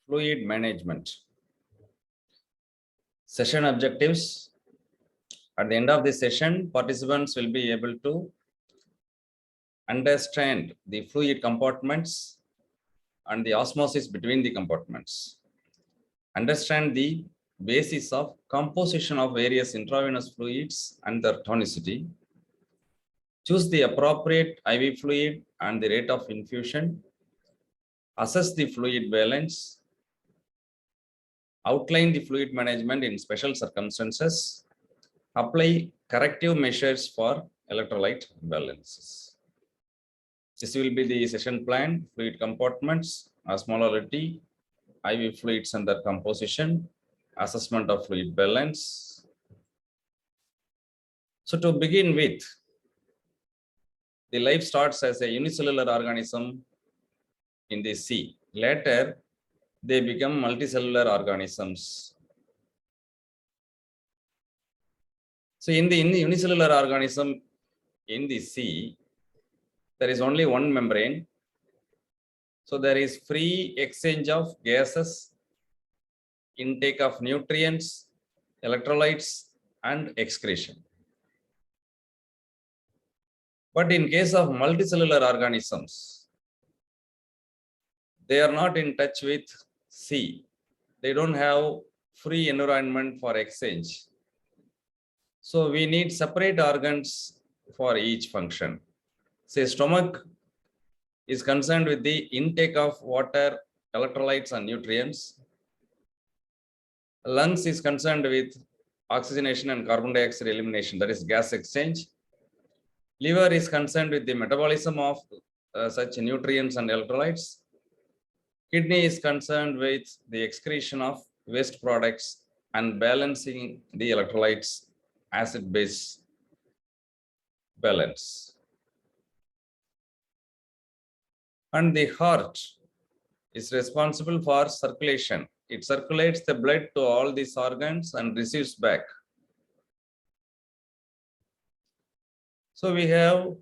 Fluid management. Session objectives. At the end of the session, participants will be able to understand the fluid compartments and the osmosis between the compartments. Understand the basis of composition of various intravenous fluids and their tonicity. Choose the appropriate IV fluid and the rate of infusion. Assess the fluid balance. Outline the fluid management in special circumstances. Apply corrective measures for electrolyte balances. This will be the session plan: fluid compartments, osmolarity, IV fluids and their composition, assessment of fluid balance. So to begin with, the life starts as a unicellular organism in the sea. Later, they become multicellular organisms. So in the unicellular organism in the sea, there is only one membrane. So there is free exchange of gases, intake of nutrients, electrolytes, and excretion. But in case of multicellular organisms, they are not in touch with sea. They don't have free environment for exchange. So we need separate organs for each function. Say stomach is concerned with the intake of water, electrolytes, and nutrients. Lungs is concerned with oxygenation and carbon dioxide elimination, that is gas exchange. Liver is concerned with the metabolism of such nutrients and electrolytes. Kidney is concerned with the excretion of waste products and balancing the electrolytes, acid-base balance. And the heart is responsible for circulation. It circulates the blood to all these organs and receives back. So we have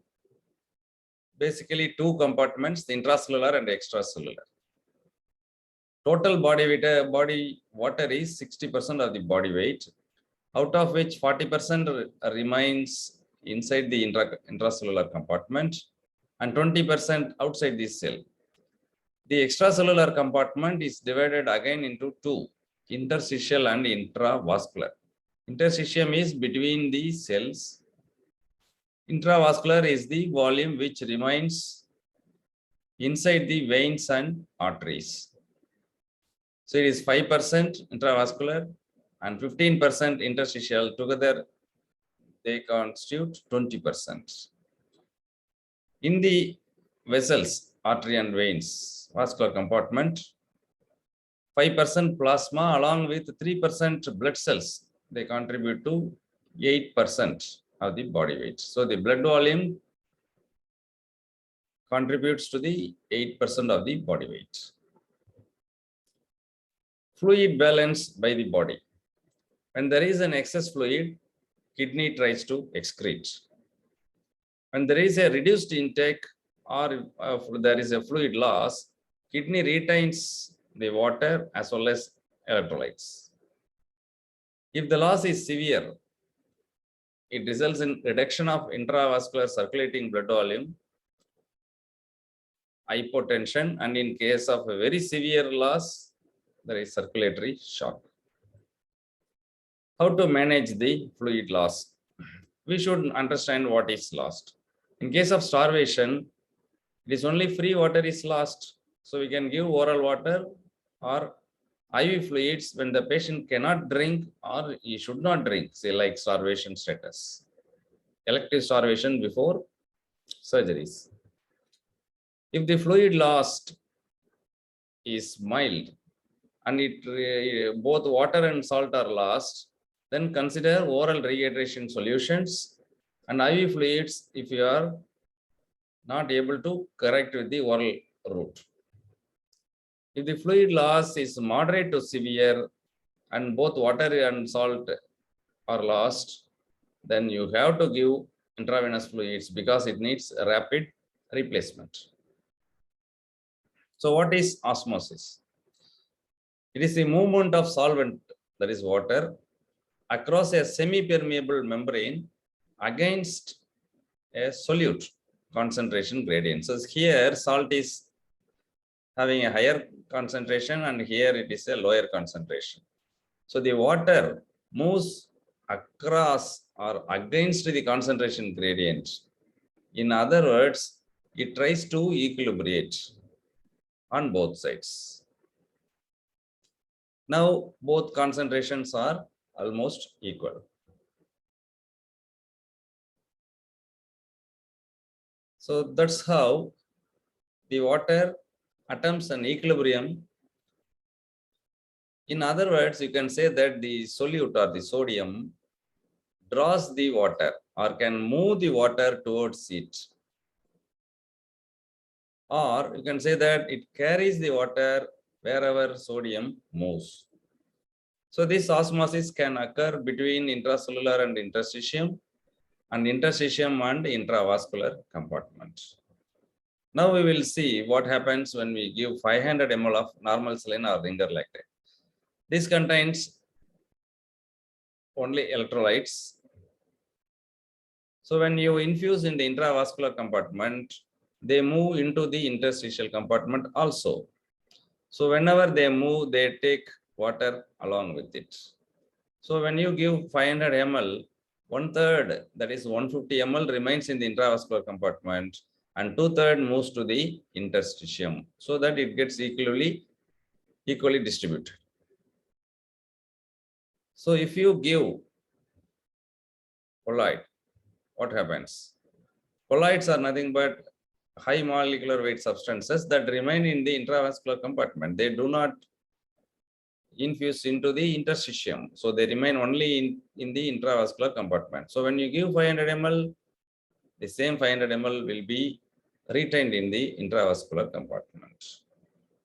basically two compartments, the intracellular and extracellular. Total body water is 60% of the body weight, out of which 40% remains inside the intracellular compartment and 20% outside the cell. The extracellular compartment is divided again into two, interstitial and intravascular. Interstitium is between the cells. Intravascular is the volume which remains inside the veins and arteries. So it is 5% intravascular and 15% interstitial. Together, they constitute 20%. In the vessels, artery and veins, vascular compartment, 5% plasma along with 3% blood cells, they contribute to 8% of the body weight. So the blood volume contributes to the 8% of the body weight. Fluid balance by the body. When there is an excess fluid, kidney tries to excrete. When there is a reduced intake or there is a fluid loss, kidney retains the water as well as electrolytes. If the loss is severe, it results in reduction of intravascular circulating blood volume, hypotension, and in case of a very severe loss, there is circulatory shock. How to manage the fluid loss? We should understand what is lost. In case of starvation, it is only free water is lost. So we can give oral water or IV fluids when the patient cannot drink or he should not drink, say like starvation status. Elective starvation before surgeries. If the fluid lost is mild and both water and salt are lost, then consider oral rehydration solutions and IV fluids if you are not able to correct with the oral route. If the fluid loss is moderate to severe and both water and salt are lost, then you have to give intravenous fluids because it needs a rapid replacement. So what is osmosis? It is the movement of solvent, that is water, across a semi-permeable membrane against a solute concentration gradient. So here salt is having a higher concentration and here it is a lower concentration. So the water moves across or against the concentration gradient. In other words, it tries to equilibrate on both sides. Now both concentrations are almost equal. So that's how the water attempts an equilibrium. In other words, you can say that the solute or the sodium draws the water or can move the water towards it. Or you can say that it carries the water wherever sodium moves. So this osmosis can occur between intracellular and interstitium and intravascular compartment. Now we will see what happens when we give 500 ml of normal saline or ringer lactate. This contains only electrolytes. So when you infuse in the intravascular compartment, they move into the interstitial compartment also. So whenever they move, they take water along with it. So when you give 500 ml, 1/3, that is 150 ml remains in the intravascular compartment and 2/3 moves to the interstitium so that it gets equally distributed. So if you give colloid, what happens? Colloids are nothing but high molecular weight substances that remain in the intravascular compartment. They do not infuse into the interstitium. So they remain only in the intravascular compartment. So when you give 500 ml, the same 500 ml will be retained in the intravascular compartment.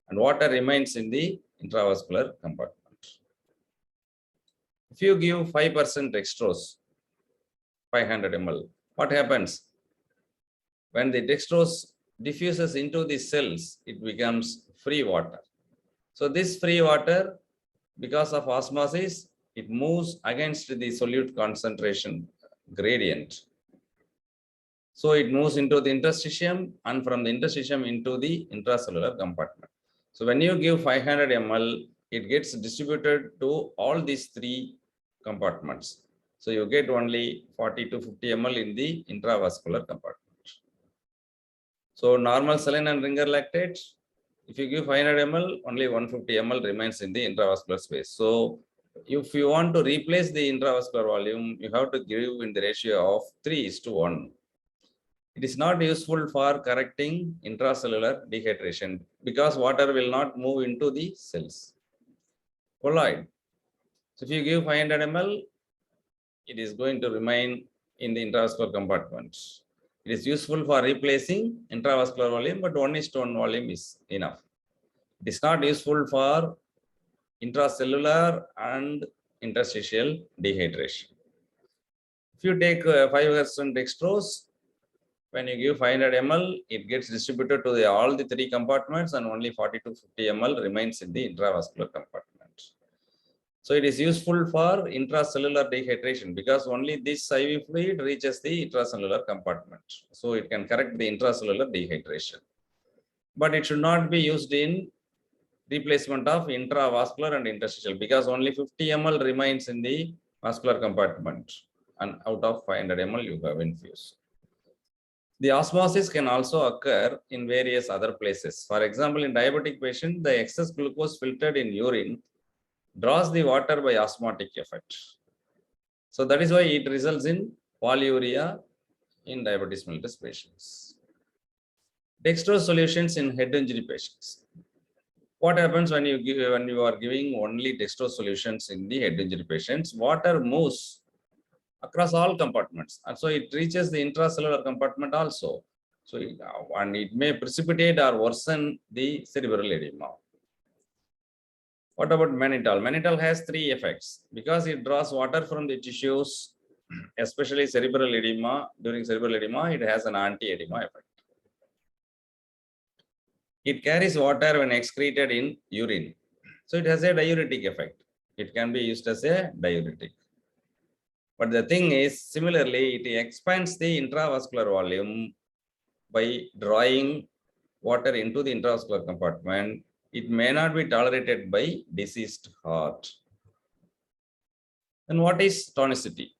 And water remains in the intravascular compartment. If you give 5% dextrose, 500 ml, what happens? When the dextrose diffuses into the cells, it becomes free water. So this free water, because of osmosis, it moves against the solute concentration gradient. So it moves into the interstitium and from the interstitium into the intracellular compartment. So when you give 500 ml, it gets distributed to all these three compartments. So you get only 40 to 50 ml in the intravascular compartment. So normal saline and ringer lactate, if you give 500 ml, only 150 ml remains in the intravascular space. So if you want to replace the intravascular volume, you have to give in the ratio of 3:1. It is not useful for correcting intracellular dehydration because water will not move into the cells. Colloid. So if you give 500 ml, it is going to remain in the intravascular compartment. It is useful for replacing intravascular volume, but 1:1 volume is enough. It is not useful for intracellular and interstitial dehydration. If you take 5% dextrose, when you give 500 ml, it gets distributed to all the three compartments and only 40 to 50 ml remains in the intravascular compartment. So it is useful for intracellular dehydration because only this IV fluid reaches the intracellular compartment. So it can correct the intracellular dehydration. But it should not be used in replacement of intravascular and interstitial because only 50 ml remains in the vascular compartment and out of 500 ml you have infused. The osmosis can also occur in various other places. For example, in diabetic patient, the excess glucose filtered in urine draws the water by osmotic effect. So that is why it results in polyuria in diabetes mellitus patients. Dextrose solutions in head injury patients. What happens when you are giving only dextrose solutions in the head injury patients? Water moves across all compartments, and so it reaches the intracellular compartment also. So and it may precipitate or worsen the cerebral edema. What about mannitol? Mannitol has three effects because it draws water from the tissues, especially cerebral edema. During cerebral edema, it has an anti-edema effect. It carries water when excreted in urine. So it has a diuretic effect. It can be used as a diuretic. But the thing is, similarly, it expands the intravascular volume by drawing water into the intravascular compartment. It may not be tolerated by diseased heart. Then what is tonicity?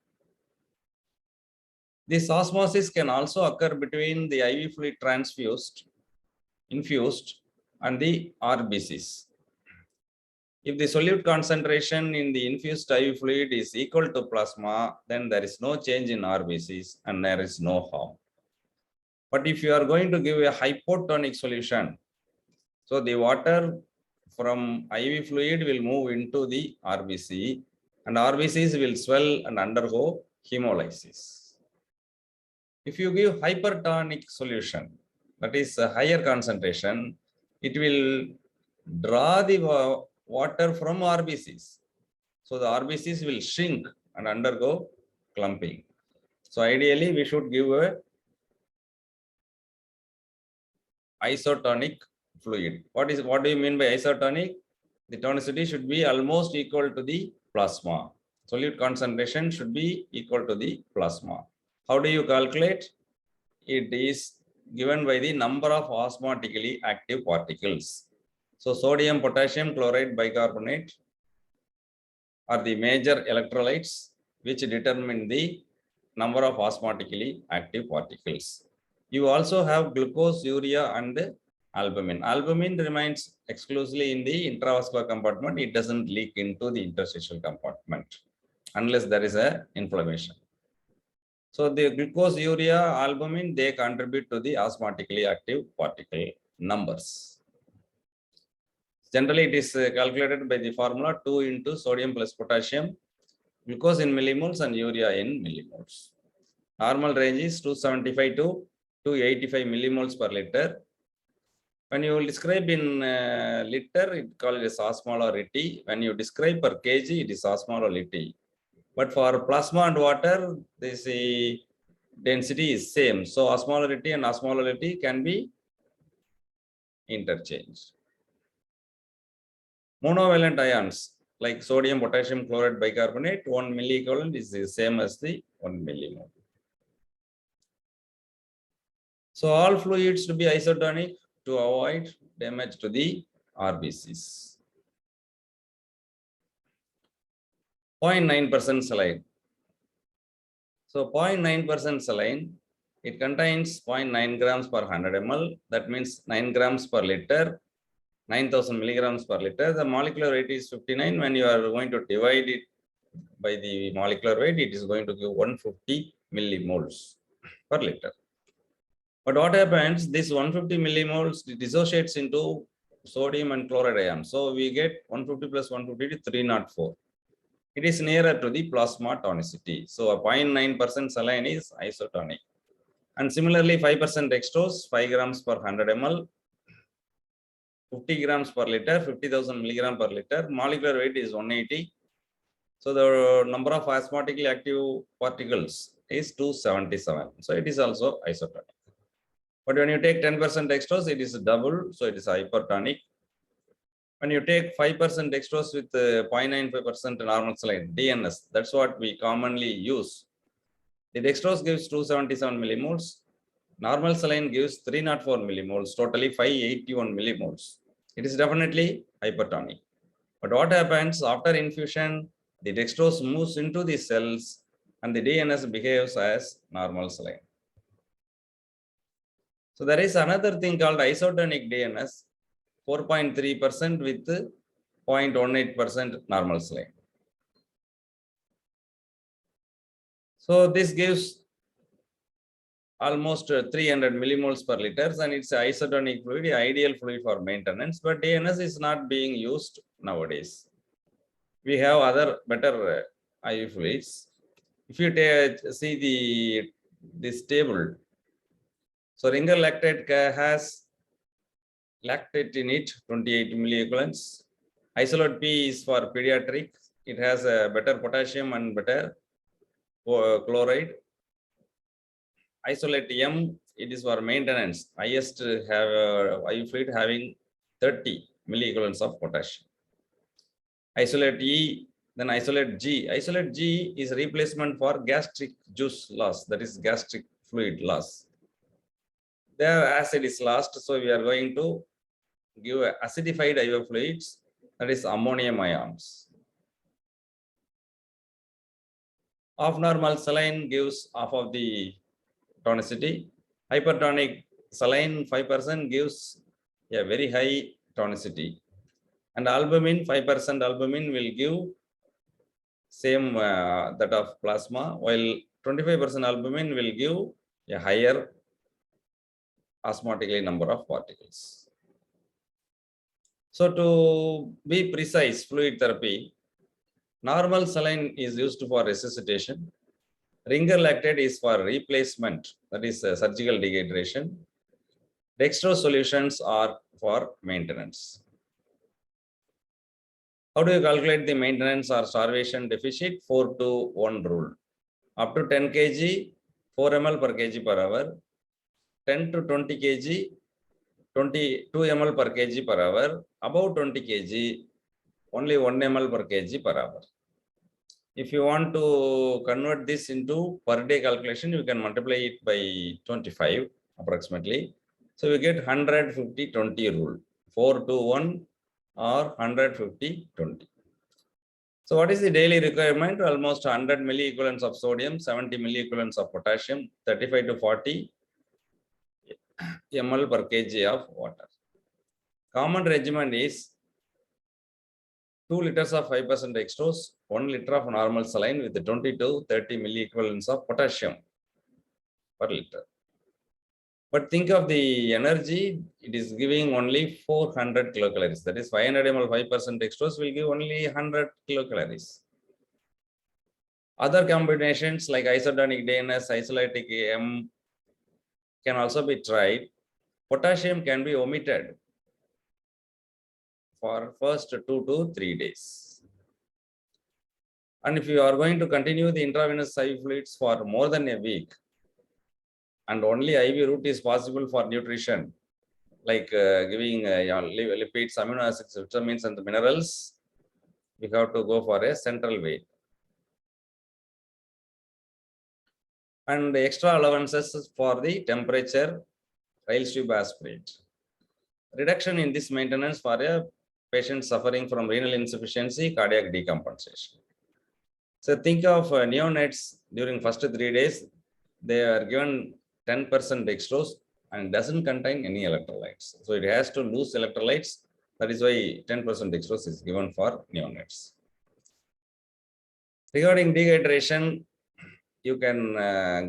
This osmosis can also occur between the IV fluid infused, and the RBCs. If the solute concentration in the infused IV fluid is equal to plasma, then there is no change in RBCs and there is no harm. But if you are going to give a hypotonic solution, so the water from IV fluid will move into the RBC and RBCs will swell and undergo hemolysis. If you give hypertonic solution, that is a higher concentration, it will draw the water from RBCs. So the RBCs will shrink and undergo clumping. So ideally, we should give a isotonic fluid. What do you mean by isotonic? The tonicity should be almost equal to the plasma. Solute concentration should be equal to the plasma. How do you calculate? It is given by the number of osmotically active particles. So sodium, potassium, chloride, bicarbonate are the major electrolytes which determine the number of osmotically active particles. You also have glucose, urea, and albumin. Albumin remains exclusively in the intravascular compartment. It doesn't leak into the interstitial compartment unless there is an inflammation. So the glucose, urea, albumin, they contribute to the osmotically active particle numbers. Generally, it is calculated by the formula 2 into sodium plus potassium, glucose in millimoles and urea in millimoles. Normal range is 275 to 285 millimoles per liter. When you describe in liter, it called as osmolarity. When you describe per kg, it is osmolarity. But for plasma and water, this density is same. So osmolarity and osmolarity can be interchanged. Monovalent ions like sodium, potassium, chloride, bicarbonate, 1 milliequivalent is the same as the 1 millimole. So all fluids to be isotonic to avoid damage to the RBCs. 0.9% saline. So 0.9% saline, it contains 0.9 grams per 100 ml. That means 9 grams per liter, 9,000 milligrams per liter. The molecular weight is 59. When you are going to divide it by the molecular weight, it is going to give 150 millimoles per liter. But what happens, this 150 millimoles dissociates into sodium and chloride ions. So we get 150 plus 150 to 304. It is nearer to the plasma tonicity. So a 0.9% saline is isotonic. And similarly, 5% dextrose, 5 grams per 100 ml, 50 grams per liter, 50,000 milligram per liter. Molecular weight is 180. So the number of osmotically active particles is 277. So it is also isotonic. But when you take 10% dextrose, it is double. So it is hypertonic. When you take 5% dextrose with 0.95% normal saline, DNS, that's what we commonly use. The dextrose gives 277 millimoles. Normal saline gives 304 millimoles, totally 581 millimoles. It is definitely hypertonic. But what happens after infusion, the dextrose moves into the cells and the DNS behaves as normal saline. So there is another thing called isotonic DNS, 4.3% with 0.18% normal saline. So this gives almost 300 millimoles per liter, and it's an isotonic fluid, ideal fluid for maintenance, but DNS is not being used nowadays. We have other better IV fluids. If you see this table, so ringer lactate has lactate in it, 28 milliequivalents. Isolate P is for pediatric. It has a better potassium and better chloride. Isolate M, it is for maintenance. Highest have IV fluid having 30 milliequivalents of potassium. isolate E, then isolate G. Isolate G is replacement for gastric juice loss, that is gastric fluid loss. Their acid is lost, so we are going to give acidified IO fluids, that is ammonium ions. Off normal saline gives half of the tonicity. Hypertonic saline 5% gives a very high tonicity. And albumin, 5% albumin will give same that of plasma, while 25% albumin will give a higher osmotically number of particles. So to be precise, fluid therapy, normal saline is used for resuscitation. Ringer lactate is for replacement, that is surgical dehydration. Dextrose solutions are for maintenance. How do you calculate the maintenance or starvation deficit? 4-to-1 rule. Up to 10 kg, 4 ml per kg per hour. 10 to 20 kg, 22 ml per kg per hour. Above 20 kg, only 1 ml per kg per hour. If you want to convert this into per day calculation, you can multiply it by 25 approximately. So we get 150-20 rule, 4-to-1 or 150-20. So what is the daily requirement? Almost 100 milliequivalents of sodium, 70 milliequivalents of potassium, 35 to 40 ml per kg of water. Common regimen is 2 liters of 5% dextrose, 1 liter of normal saline with 20 to 30 milliequivalents of potassium per liter. But think of the energy, it is giving only 400 kilocalories. That is 500 ml 5% dextrose will give only 100 kilocalories. Other combinations like isotonic DNS, isolytic M can also be tried. Potassium can be omitted for first 2 to 3 days. And if you are going to continue the intravenous IV fluids for more than a week, and only IV route is possible for nutrition, like giving lipids, amino acids, vitamins, and the minerals, we have to go for a central way. And extra allowances for the temperature, Rayleigh tube aspirate. Reduction in this maintenance for a patient suffering from renal insufficiency, cardiac decompensation. So think of neonates during first 3 days, they are given 10% dextrose and doesn't contain any electrolytes. So it has to lose electrolytes. That is why 10% dextrose is given for neonates. Regarding dehydration, you can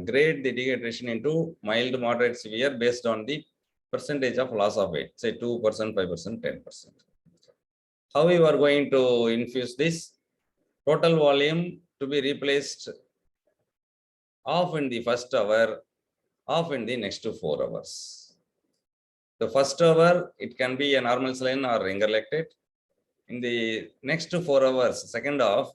grade the dehydration into mild, moderate, severe based on the percentage of loss of weight, say 2%, 5%, 10%. How you are going to infuse this? Total volume to be replaced half in the first hour, half in the next 4 hours. The first hour, it can be a normal saline or ringer lactate. In the next 4 hours, second half,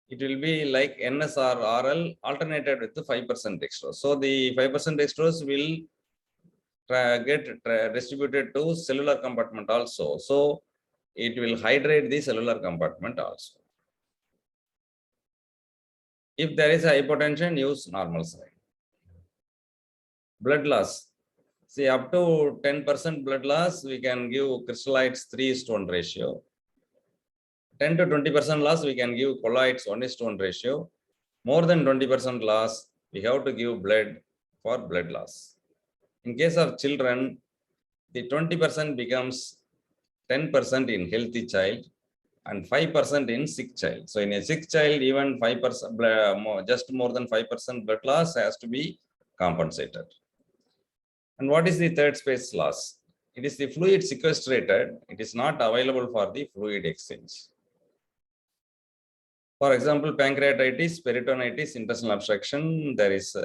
it will be like NS or RL alternated with the 5% dextrose. So the 5% dextrose will get distributed to cellular compartment also. So it will hydrate the cellular compartment also. If there is a hypotension, use normal saline. Blood loss. See, up to 10% blood loss, we can give crystallites 3:1 ratio. 10 to 20% loss, we can give colloids 1:1 ratio. More than 20% loss, we have to give blood for blood loss. In case of children, the 20% becomes 10% in healthy child and 5% in sick child. So in a sick child, even 5%, just more than 5% blood loss has to be compensated. And what is the third space loss? It is the fluid sequestrated. It is not available for the fluid exchange. For example, pancreatitis, peritonitis, intestinal obstruction, there is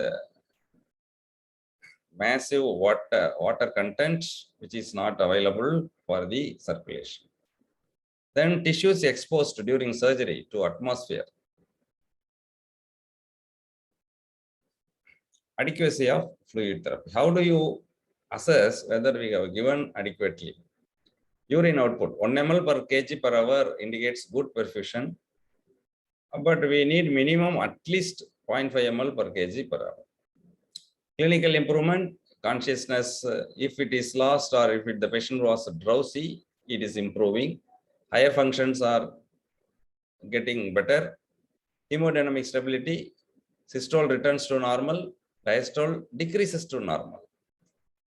massive water content which is not available for the circulation. Then tissues exposed during surgery to atmosphere. Adequacy of fluid therapy. How do you assess whether we have given adequately? Urine output 1 ml per kg per hour indicates good perfusion, but we need minimum at least 0.5 ml per kg per hour. Clinical improvement, consciousness, if it is lost or if the patient was drowsy, it is improving. Higher functions are getting better. Hemodynamic stability, systole returns to normal, diastole decreases to normal,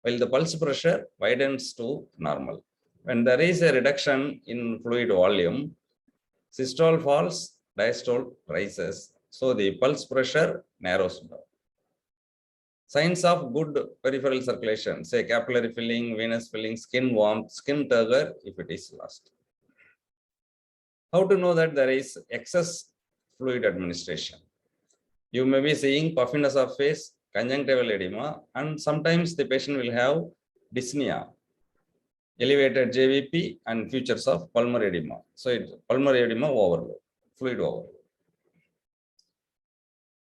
while the pulse pressure widens to normal. When there is a reduction in fluid volume, systole falls, diastole rises, so the pulse pressure narrows down. Signs of good peripheral circulation, say capillary filling, venous filling, skin warmth, skin turgor, if it is lost. How to know that there is excess fluid administration? You may be seeing puffiness of face, conjunctival edema, and sometimes the patient will have dyspnea, elevated JVP, and features of pulmonary edema. So it's pulmonary edema overload, fluid overload.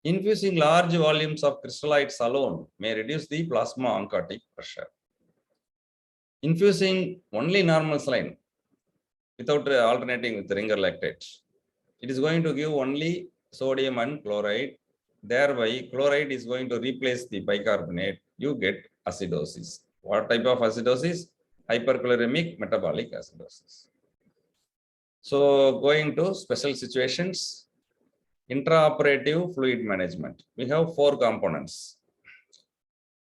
Infusing large volumes of crystalloids alone may reduce the plasma oncotic pressure. Infusing only normal saline without alternating with ringer lactate, it is going to give only sodium and chloride. Thereby, chloride is going to replace the bicarbonate. You get acidosis. What type of acidosis? Hyperchloremic metabolic acidosis. So, going to special situations, intraoperative fluid management. We have 4 components.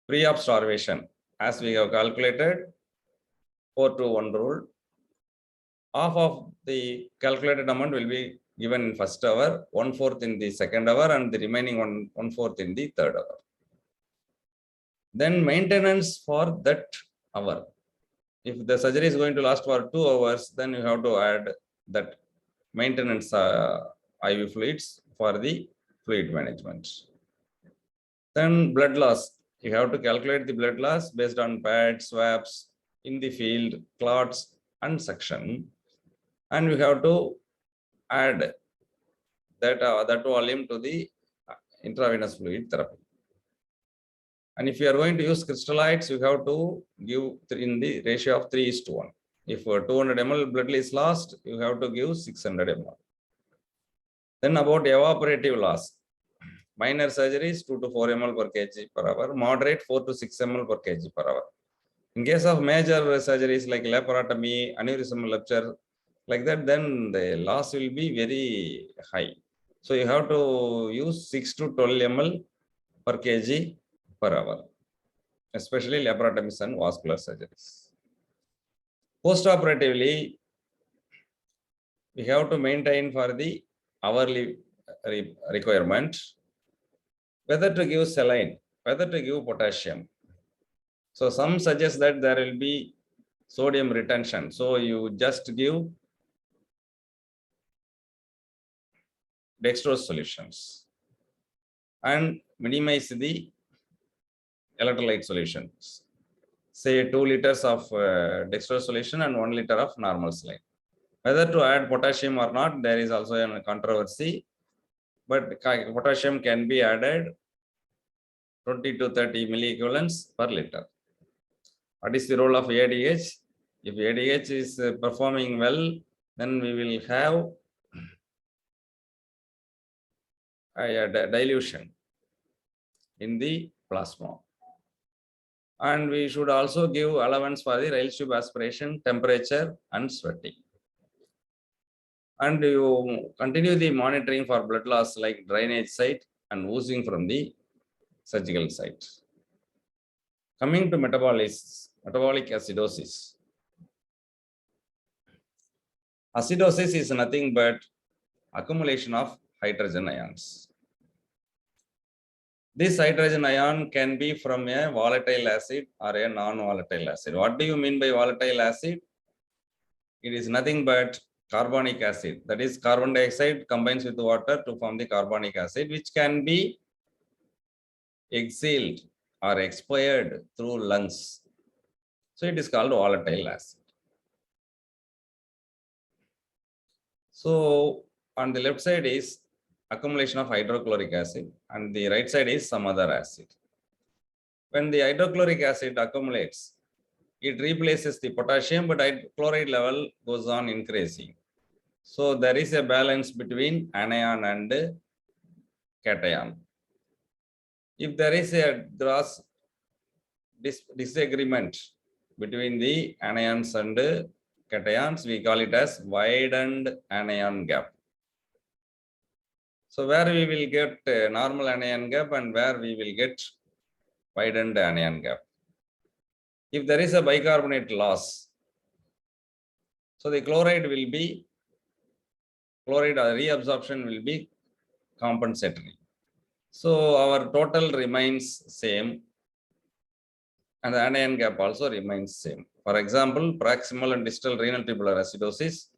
Pre-op starvation, as we have calculated, 4-to-1 rule. Half of the calculated amount will be given in first hour, 1/4 in the second hour, and the remaining 1/4 in the third hour. Then maintenance for that hour. If the surgery is going to last for 2 hours, then you have to add that maintenance IV fluids for the fluid management. Then blood loss. You have to calculate the blood loss based on pads, swabs in the field, clots, and suction. And we have to add that volume to the intravenous fluid therapy. And if you are going to use crystalloids, you have to give in the ratio of 3:1. If 200 ml blood is lost, you have to give 600 ml. Then about evaporative loss. Minor surgeries 2 to 4 ml per kg per hour, moderate 4 to 6 ml per kg per hour. In case of major surgeries like laparotomy, aneurysmal rupture, like that, then the loss will be very high. So you have to use 6 to 12 ml per kg per hour, especially laparotomies and vascular surgeries. Post-operatively, we have to maintain for the hourly requirement whether to give saline, whether to give potassium. So some suggest that there will be sodium retention. So you just give dextrose solutions and minimize the electrolyte solutions. Say 2 liters of dextrose solution and 1 liter of normal saline. Whether to add potassium or not, there is also a controversy, but potassium can be added 20 to 30 milliequivalents per liter. What is the role of ADH? If ADH is performing well, then we will have a dilution in the plasma. And we should also give allowance for the rail tube aspiration, temperature, and sweating. And you continue the monitoring for blood loss like drainage site and oozing from the surgical site. Coming to metabolic acidosis. Acidosis is nothing but accumulation of hydrogen ions. This hydrogen ion can be from a volatile acid or a non-volatile acid. What do you mean by volatile acid? It is nothing but carbonic acid. That is, carbon dioxide combines with water to form the carbonic acid, which can be exhaled or expired through lungs. So it is called volatile acid. So on the left side is accumulation of hydrochloric acid, and the right side is some other acid. When the hydrochloric acid accumulates, it replaces the potassium, but chloride level goes on increasing. So there is a balance between anion and cation. If there is a gross disagreement between the anions and cations, we call it as widened anion gap. So where we will get normal anion gap and where we will get widened anion gap. If there is a bicarbonate loss, so the chloride reabsorption will be compensatory. So our total remains same and the anion gap also remains same. For example, proximal and distal renal tubular acidosis,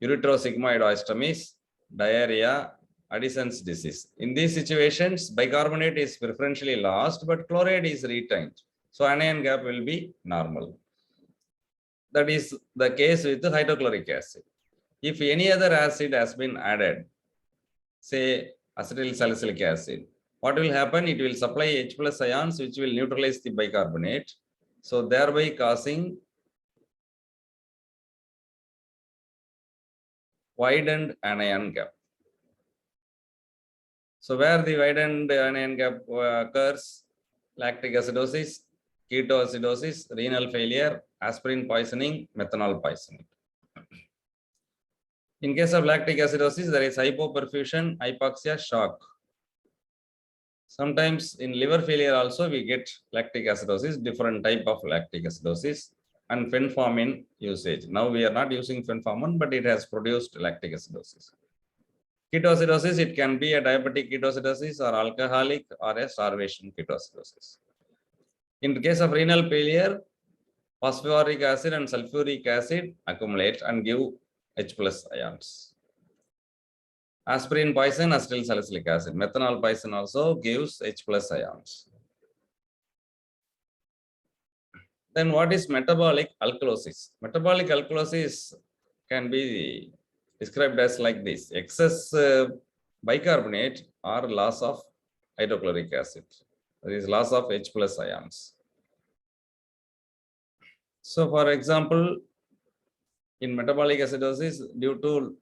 erythrosigmoid ostomies, diarrhea, Addison's disease. In these situations, bicarbonate is preferentially lost, but chloride is retained. So anion gap will be normal. That is the case with the hydrochloric acid. If any other acid has been added, say acetyl salicylic acid, what will happen? It will supply H plus ions which will neutralize the bicarbonate, so thereby causing widened anion gap. So where the widened anion gap occurs, lactic acidosis, ketoacidosis, renal failure, aspirin poisoning, methanol poisoning. In case of lactic acidosis, there is hypoperfusion, hypoxia, shock. Sometimes in liver failure also we get lactic acidosis, different type of lactic acidosis, and fenformin usage. Now we are not using fenformin, but it has produced lactic acidosis. Ketoacidosis, it can be a diabetic ketoacidosis or alcoholic or a starvation ketoacidosis. In the case of renal failure, phosphoric acid and sulfuric acid accumulate and give H plus ions. Aspirin poison, acetyl salicylic acid. Methanol poison also gives H plus ions. Then what is metabolic alkalosis? Metabolic alkalosis can be described as like this: excess bicarbonate or loss of hydrochloric acid. There is loss of H plus ions. So for example, in metabolic acidosis, due to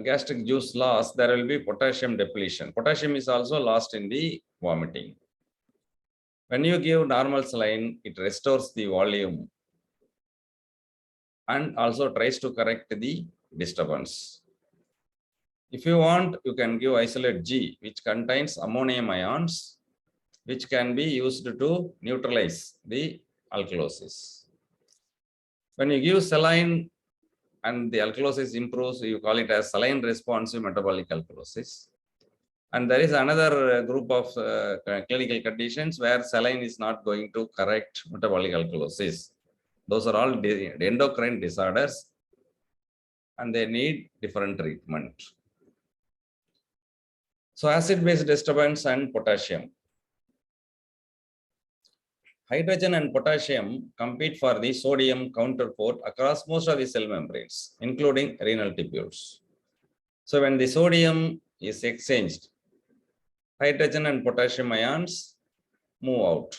gastric juice loss, there will be potassium depletion. Potassium is also lost in the vomiting. When you give normal saline, it restores the volume and also tries to correct the disturbance. If you want, you can give isolate G, which contains ammonium ions, which can be used to neutralize the alkalosis. When you give saline and the alkalosis improves, you call it as saline responsive metabolic alkalosis. And there is another group of clinical conditions where saline is not going to correct metabolic alkalosis. Those are all endocrine disorders and they need different treatment. So acid-base disturbance and potassium. Hydrogen and potassium compete for the sodium counterpart across most of the cell membranes, including renal tubules. So when the sodium is exchanged, hydrogen and potassium ions move out,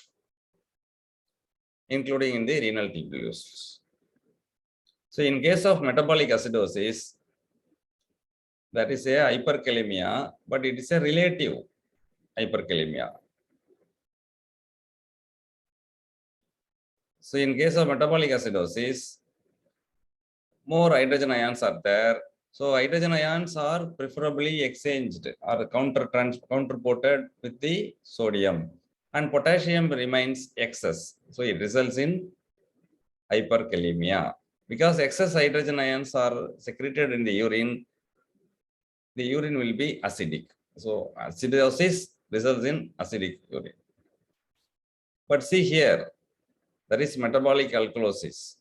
including in the renal tubules. So in case of metabolic acidosis, that is a hyperkalemia, but it is a relative hyperkalemia. So in case of metabolic acidosis, more hydrogen ions are there. So hydrogen ions are preferably exchanged or counterported with the sodium, and potassium remains excess. So it results in hyperkalemia. Because excess hydrogen ions are secreted in the urine will be acidic. So acidosis results in acidic urine. But see here, there is metabolic alkalosis.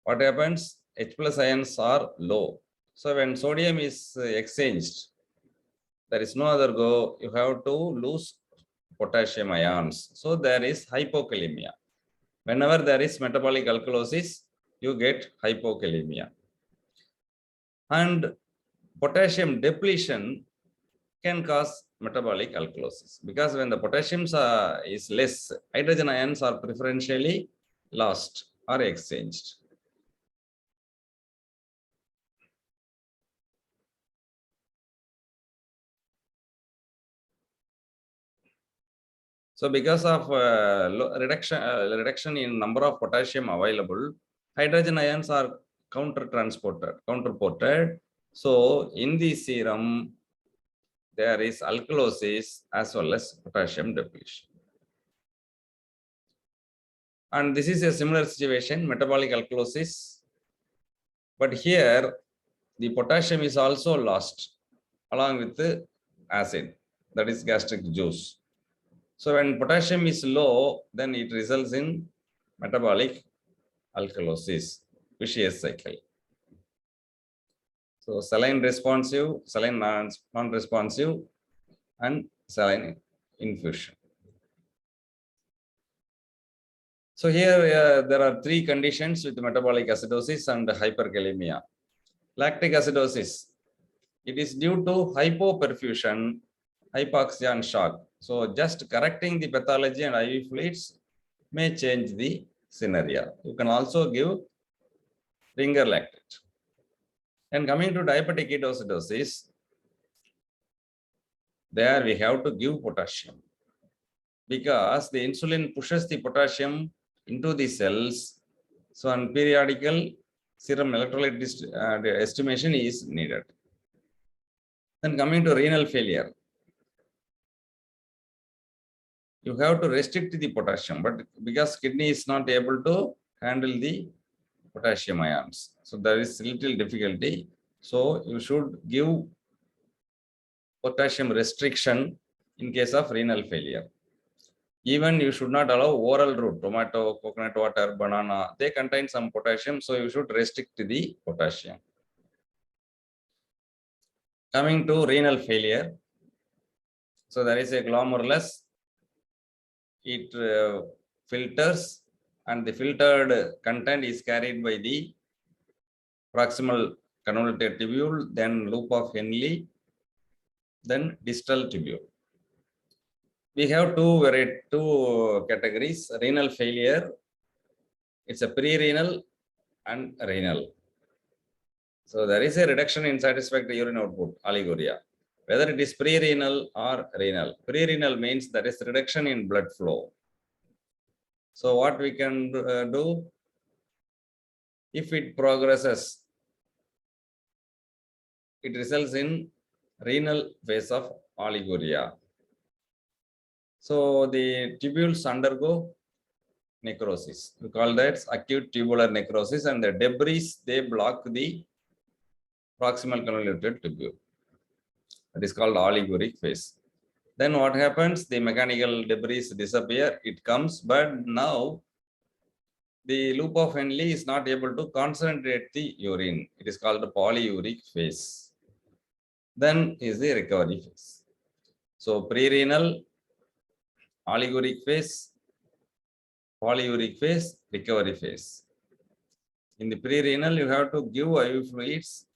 What happens? H plus ions are low. So when sodium is exchanged, there is no other go. You have to lose potassium ions. So there is hypokalemia. Whenever there is metabolic alkalosis, you get hypokalemia. And potassium depletion can cause metabolic alkalosis, because when the potassium is less, hydrogen ions are preferentially lost or exchanged. So because of reduction in number of potassium available, hydrogen ions are counterported. So in the serum, there is alkalosis as well as potassium depletion. And this is a similar situation, metabolic alkalosis. But here, the potassium is also lost along with the acid, that is gastric juice. So when potassium is low, then it results in metabolic alkalosis, vicious cycle. So saline responsive, saline non-responsive, and saline infusion. So here there are three conditions with metabolic acidosis and hyperkalemia. Lactic acidosis, it is due to hypoperfusion, hypoxia and shock. So just correcting the pathology and IV fluids may change the scenario. You can also give ringer lactate. And coming to diabetic ketoacidosis, there we have to give potassium because the insulin pushes the potassium into the cells. So on periodical serum electrolyte estimation is needed. Then coming to renal failure, you have to restrict the potassium, but because kidney is not able to handle the potassium ions, so there is little difficulty. So you should give potassium restriction in case of renal failure. Even you should not allow oral route, tomato, coconut water, banana, they contain some potassium, so you should restrict the potassium. Coming to renal failure, so there is a glomerulus, it filters, and the filtered content is carried by the proximal convoluted tubule, then loop of Henle, then distal tubule. We have two categories, renal failure, it's a pre-renal and renal. So there is a reduction in satisfactory urine output, oliguria. Whether it is pre-renal or renal. Pre-renal means there is reduction in blood flow. So what we can do, if it progresses, it results in renal phase of oliguria. So the tubules undergo necrosis. We call that acute tubular necrosis, and the debris, they block the proximal convoluted tubule. That is called oliguric phase. Then what happens? The mechanical debris disappear, it comes, but now the loop of Henle is not able to concentrate the urine. It is called the polyuric phase. Then is the recovery phase. So pre-renal, oliguric phase, polyuric phase, recovery phase. In the pre-renal, you have to give IV fluids.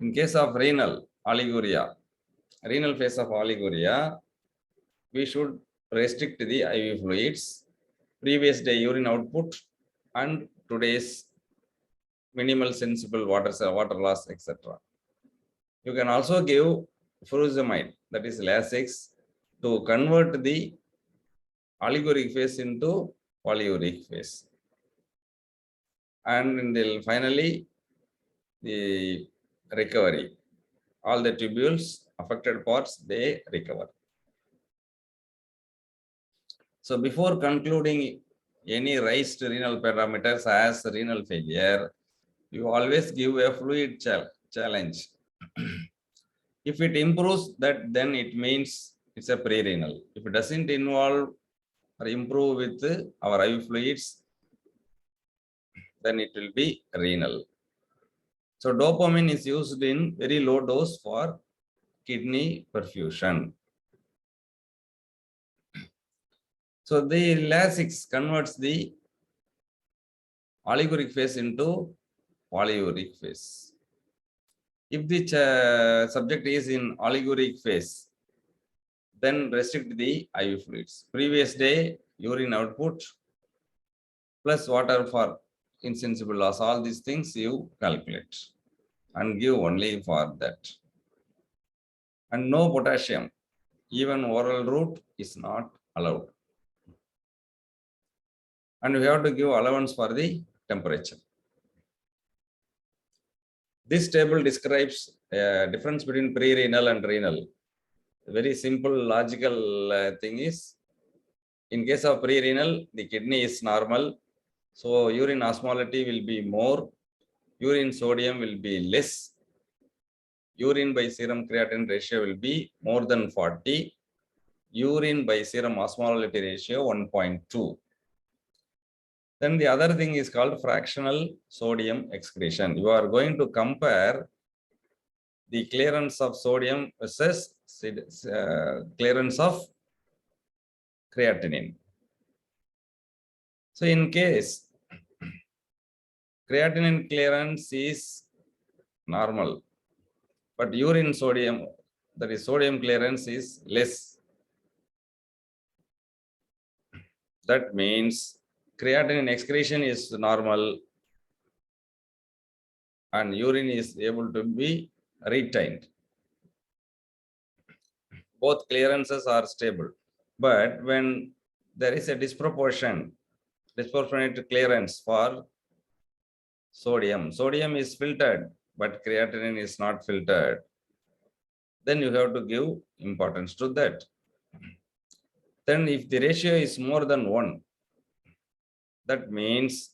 In case of renal oliguria, renal phase of oliguria, we should restrict the IV fluids, previous day urine output, and today's minimal sensible water loss, etc. You can also give furosemide, that is Lasix, to convert the oliguric phase into polyuric phase. And finally, the recovery. All the tubules, affected parts, they recover. So before concluding any raised renal parameters as renal failure, you always give a fluid challenge. If it improves that, then it means it's a pre-renal. If it doesn't involve or improve with our IV fluids, then it will be renal. So dopamine is used in very low dose for kidney perfusion. So the Lasix converts the oliguric phase into polyuric phase. If the subject is in oliguric phase, then restrict the IV fluids. Previous day, urine output plus water for insensible loss. All these things you calculate and give only for that. And no potassium, even oral route is not allowed. And we have to give allowance for the temperature. This table describes a difference between pre-renal and renal. A very simple logical thing is, in case of pre-renal, the kidney is normal, so urine osmolality will be more, urine sodium will be less, urine by serum creatinine ratio will be more than 40, urine by serum osmolality ratio 1.2. Then the other thing is called fractional sodium excretion. You are going to compare the clearance of sodium versus clearance of creatinine. So in case creatinine clearance is normal, but urine sodium, that is sodium clearance, is less. That means creatinine excretion is normal and urine is able to be retained. Both clearances are stable. But when there is a disproportionate clearance for sodium is filtered, but creatinine is not filtered, then you have to give importance to that. Then if the ratio is more than 1, that means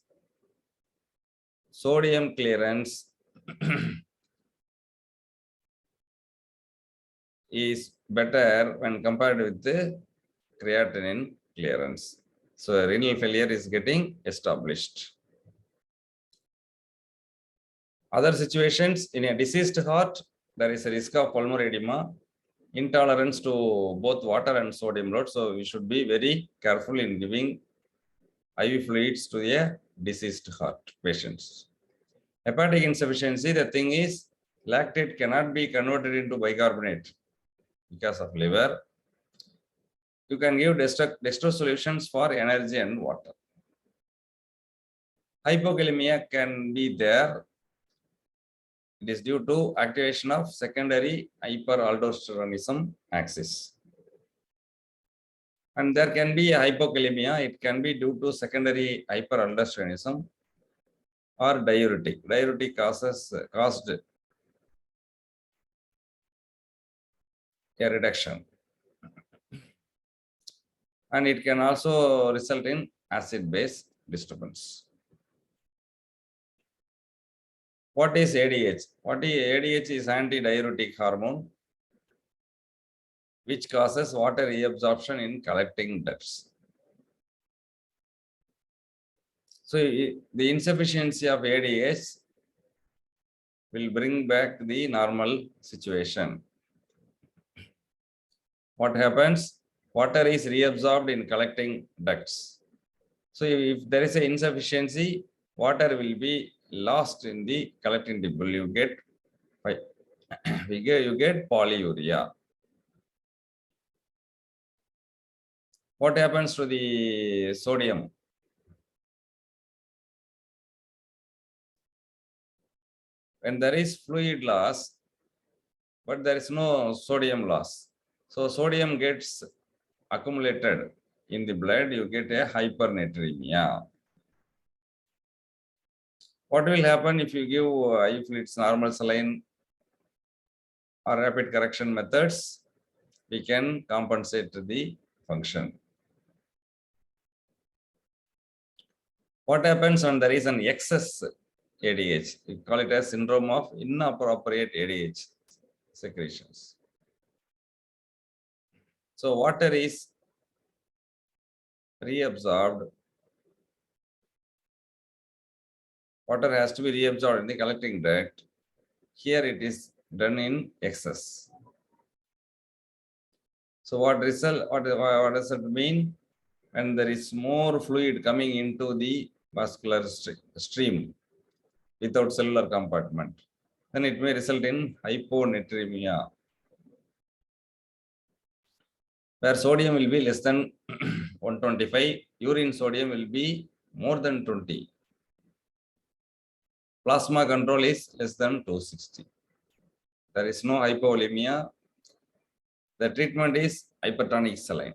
sodium clearance is better when compared with the creatinine clearance. So renal failure is getting established. Other situations, in a diseased heart, there is a risk of pulmonary edema, intolerance to both water and sodium load. So we should be very careful in giving IV fluids to a diseased heart patients. Hepatic insufficiency, the thing is, lactate cannot be converted into bicarbonate because of liver. You can give dextrose solutions for energy and water. Hypokalemia can be there. It is due to activation of secondary hyperaldosteronism axis. And there can be a hypokalemia. It can be due to secondary hyperaldosteronism or diuretic. Diuretic caused a reduction. And it can also result in acid-base disturbance. What is ADH? ADH is antidiuretic hormone, which causes water reabsorption in collecting ducts. So the insufficiency of ADH will bring back the normal situation. What happens? Water is reabsorbed in collecting ducts. So if there is an insufficiency, water will be lost in the collecting tubule. You get polyuria. What happens to the sodium? When there is fluid loss, but there is no sodium loss. So sodium gets accumulated in the blood, you get a hypernatremia. What will happen if you give IV fluids, normal saline or rapid correction methods? We can compensate the function. What happens when there is an excess ADH? We call it as syndrome of inappropriate ADH secretions. So water is reabsorbed. Water has to be reabsorbed in the collecting duct. Here it is done in excess. So what does it mean? When there is more fluid coming into the vascular stream without cellular compartment, then it may result in hyponatremia, where sodium will be less than 125, urine sodium will be more than 20. Plasma control is less than 260. There is no hypovolemia. The treatment is hypertonic saline.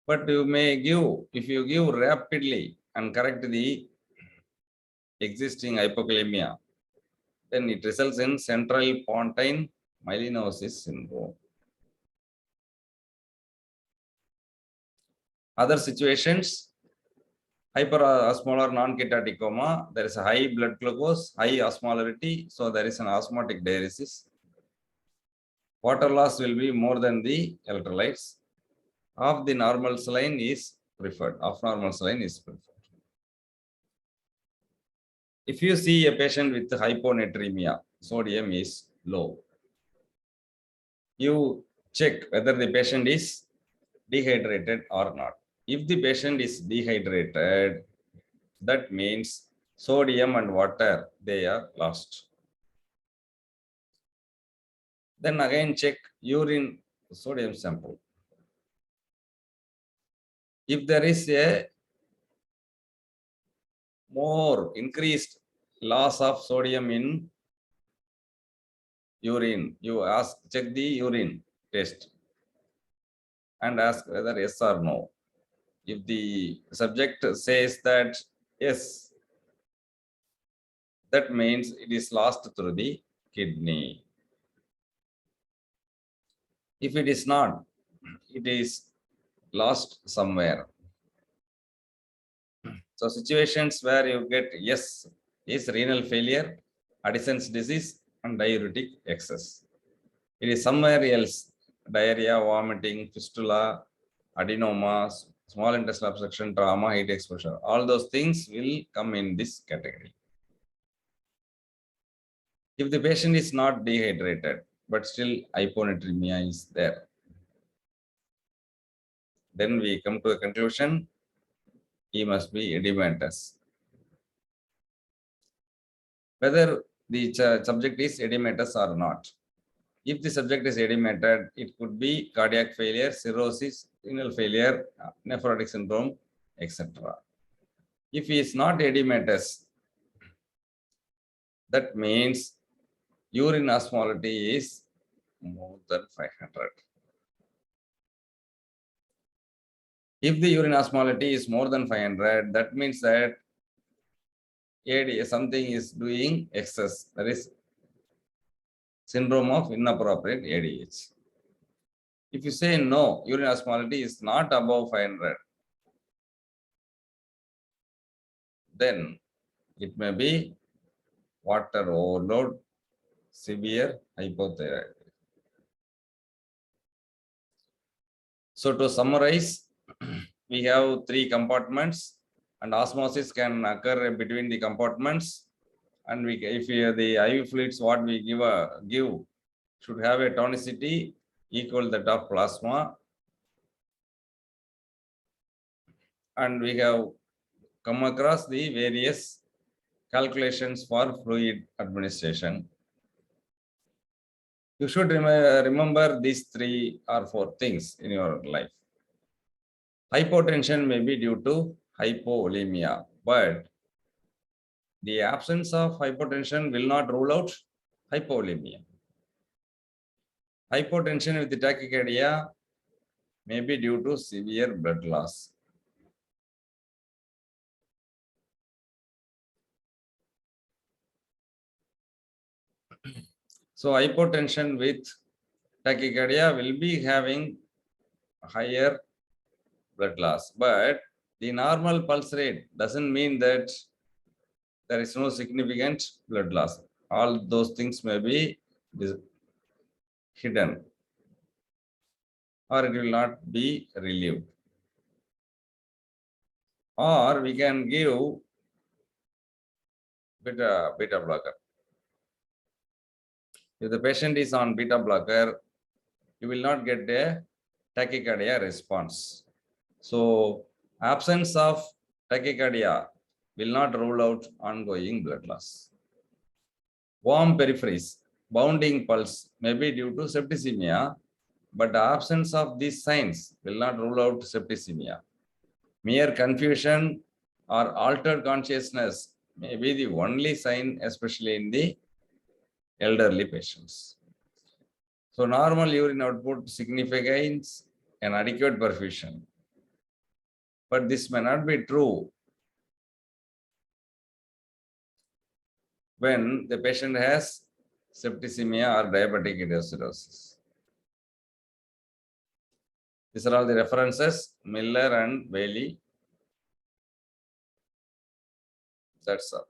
But you may give, if you give rapidly and correct the existing hypokalemia, then it results in central pontine myelinosis syndrome. Other situations, hyperosmolar non-ketotic coma, there is a high blood glucose, high osmolarity, so there is an osmotic diuresis. Water loss will be more than the electrolytes. Of the normal saline is preferred. Of normal saline is preferred. If you see a patient with hyponatremia, sodium is low, you check whether the patient is dehydrated or not. If the patient is dehydrated, that means sodium and water, they are lost. Then again check urine sodium sample. If there is a more increased loss of sodium in urine, you check the urine test and ask whether yes or no. If the subject says that yes, that means it is lost through the kidney. If it is not, it is lost somewhere. So situations where you get yes is renal failure, Addison's disease, and diuretic excess. It is somewhere else, diarrhea, vomiting, fistula, adenomas, small intestinal obstruction, trauma, heat exposure. All those things will come in this category. If the patient is not dehydrated, but still hyponatremia is there, then we come to a conclusion, he must be edematous. Whether the subject is edematous or not. If the subject is edemated, it could be cardiac failure, cirrhosis, renal failure, nephrotic syndrome, etc. If he is not edematous, that means urine osmolality is more than 500. If the urine osmolality is more than 500, that means that something is doing excess. That is syndrome of inappropriate ADH. If you say no, urine osmolality is not above 500, then it may be water overload, severe hypothyroid. So to summarize, we have 3 compartments and osmosis can occur between the compartments. And if the IV fluids what we give should have a tonicity equal that of plasma. And we have come across the various calculations for fluid administration. You should remember these 3 or 4 things in your life. Hypotension may be due to hypovolemia, but the absence of hypotension will not rule out hypovolemia. Hypotension with tachycardia may be due to severe blood loss. So hypotension with tachycardia will be having higher blood loss, but the normal pulse rate doesn't mean that there is no significant blood loss. All those things may be hidden or it will not be relieved. Or we can give beta blocker. If the patient is on beta blocker, you will not get a tachycardia response. So absence of tachycardia will not rule out ongoing blood loss. Warm peripheries, bounding pulse may be due to septicemia, but the absence of these signs will not rule out septicemia. Mere confusion or altered consciousness may be the only sign, especially in the elderly patients. So normal urine output signifies an adequate perfusion, but this may not be true when the patient has septicemia or diabetic ketoacidosis. These are all the references, Miller and Bailey. That's all.